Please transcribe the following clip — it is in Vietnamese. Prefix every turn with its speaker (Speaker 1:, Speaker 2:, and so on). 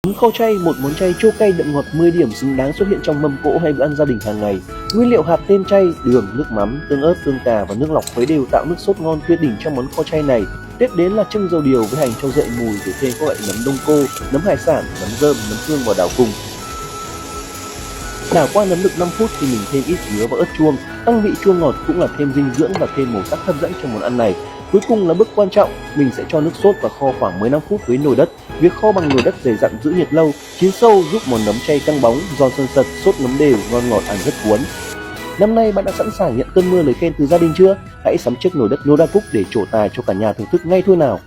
Speaker 1: Nấm kho chay, một món chay chua cay đậm ngọt 10 điểm xứng đáng xuất hiện trong mâm cỗ hay bữa ăn gia đình hàng ngày. Nguyên liệu hạt nêm chay, đường, nước mắm, tương ớt, tương cà và nước lọc khuấy đều tạo nước sốt ngon tuyệt đỉnh trong món kho chay này. Tiếp đến là chưng dầu điều với hành cho dậy mùi, rồi thêm các loại nấm đông cô, nấm hải sản, nấm rơm, nấm hương vào đảo cùng. Đảo qua nấm được 5 phút thì mình thêm ít dứa và ớt chuông, tăng vị chua ngọt cũng là thêm dinh dưỡng và thêm màu sắc hấp dẫn trong món ăn này. Cuối cùng là bước quan trọng, mình sẽ cho nước sốt và kho khoảng 15 phút với nồi đất. Việc kho bằng nồi đất dày dặn giữ nhiệt lâu, chín sâu giúp món nấm chay căng bóng, giòn sần sật, sốt nấm đều, ngon ngọt ăn rất cuốn. Năm nay bạn đã sẵn sàng nhận cơn mưa lời khen từ gia đình chưa? Hãy sắm chiếc nồi đất Nodacook để trổ tài cho cả nhà thưởng thức ngay thôi nào.